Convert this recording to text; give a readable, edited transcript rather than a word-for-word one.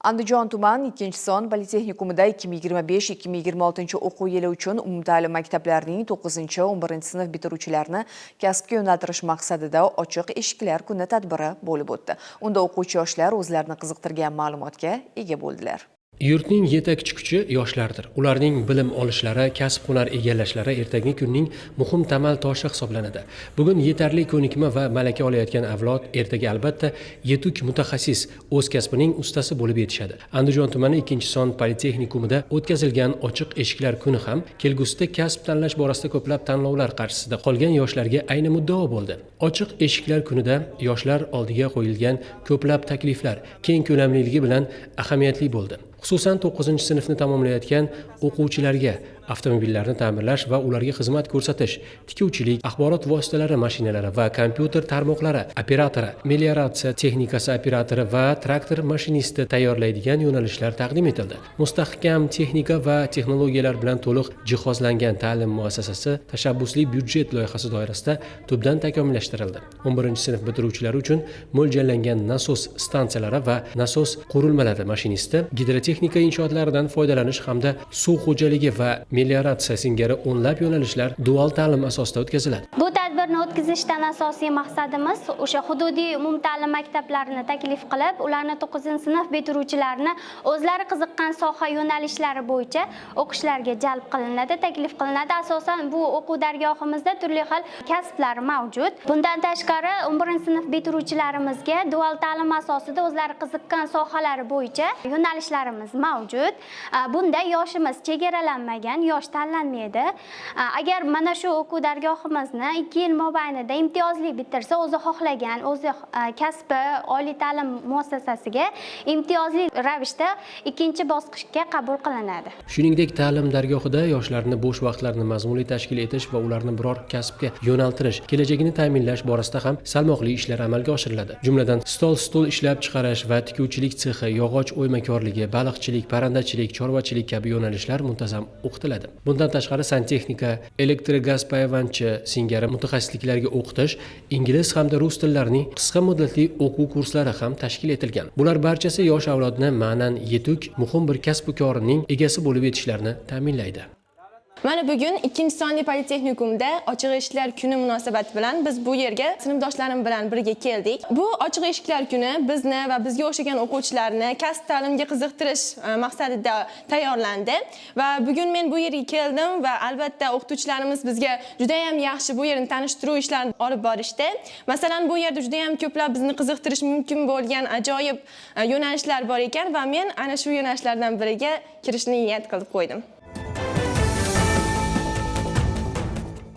Andijon tuman 2-son Politexnikumida 2025-2026 o'quv yili uchun umumta'lim maktablarining 9-11 sinf bitiruvchilarini kasbga yo'naltirish maqsadida ochiq eshiklar kuni tadbiri bo'lib o'tdi. Unda o'quvchi yoshlar o'zlarini qiziqtirgan ma'lumotga ega bo'ldilar. Yurtning yetakchi kuchi yoshlardir. Ularning bilim olishlari, kasb-hunar egallashlari ertangi kunning muhim tamal toshi hisoblanadi. Bugun yetarli ko'nikma va malaka olayotgan avlod ertaga albatta yetuk mutaxassis, o'z kasbining ustasi bo'lib yetishadi. Andijon tumani 2-son Politexnikumida o'tkazilgan ochiq eshiklar kuni ham kelgusida kasb tanlash borasida ko'plab tanlovlar qarshisida qolgan yoshlarga ayni muddao bo'ldi. Ochiq eshiklar kunida yoshlar oldiga qo'yilgan ko'plab takliflar keng ko'lamliligi bilan ahamiyatli bo'ldi. Xususan 9-sinfni tamomlayotgan o'quvchilarga avtomobillarni ta'mirlash va ularga xizmat ko'rsatish, tikuvchilik, axborot vositalari mashinalari va kompyuter tarmoqlari operatori, melioratsiya texnikasi operatori va traktor mashinisti tayyorlaydigan yo'nalishlar taqdim etildi. Mustahkam texnika va texnologiyalar bilan to'liq jihozlangan ta'lim muassasasi tashabbusli byudjet loyihasi doirasida tubdan takomillashtirildi. 11-sinf bitiruvchilari uchun mo'ljallangan nasos stansiyalari va nasos qurilmalari mashinisti, gidrotexnika inshootlaridan foydalanish hamda suv xo'jaligi va melioratsiya singari o'nlab yo'nalishlar dual ta'lim asosida o'tkaziladi. Bu tadbirni o'tkazishdan asosiy maqsadimiz o'sha hududiy umumta'lim maktablarini taklif qilib, ularni 9-sinf bitiruvchilarini o'zlari qiziqqan soha yo'nalishlari bo'yicha o'qishlarga jalb qilinadi, taklif qilinadi. Asosan bu o'quv dargohimizda turli xil kasblar mavjud. Bundan tashqari 11-sinf bitiruvchilarimizga dual ta'lim asosida o'zlari qiziqqan sohalari bo'yicha yo'nalishlarimiz mavjud. Bunda yoshimiz chegaralanmagan, yosh tanlanmaydi. Agar mana shu o'quv dargohimizni 2 yil mobaynida imtiyozli bitirsa, o'zi xohlagan, o'zi kasbi oliy ta'lim muassasasiga imtiyozli ravishda 2-bosqichga qabul qilinadi. Shuningdek, ta'lim dargohida yoshlarni bo'sh vaqtlarini mazmunli tashkil etish va ularni biror kasbga yo'naltirish, kelajagini ta'minlash borasida ham salmoqli ishlar amalga oshiriladi. Jumladan, stol ishlab chiqarish va tikuvchilik sexi, yog'och o'ymakorligi, baliqchilik, parrandachilik, chorvachilik kabi yo'nalishlar muntazam o'qitiladi. Bundan tashqari santexnika, elektrogaz payvandchi singari mutaxassisliklarga o'qitish, ingliz hamda rus tillarining qisqa muddatli o'quv kurslari ham tashkil etilgan. Bular barchasi yosh avlodni ma'nan yetuk, muhim bir kasb-korining egasi bo'lib yetishlarini ta'minlaydi. Mana bugun 2-sonli Politexnikumda ochiq eshiklar kuni munosabati bilan biz bu yerga sinfdoshlarim bilan birga keldik. Bu ochiq eshiklar kuni bizni va bizga o'xshagan o'quvchilarni kasb ta'limga qiziqtirish maqsadida tayyorlandi va bugun men bu yerga keldim va albatta o'qituvchilarimiz bizga juda ham yaxshi bu yerni tanishtiruv ishlarini olib borishdi. Masalan, bu yerda juda ham ko'plab bizni qiziqtirish mumkin bo'lgan ajoyib yo'nalishlar bor ekan va men ana shu yo'nalishlardan biriga kirishni niyat qilib qo'ydim.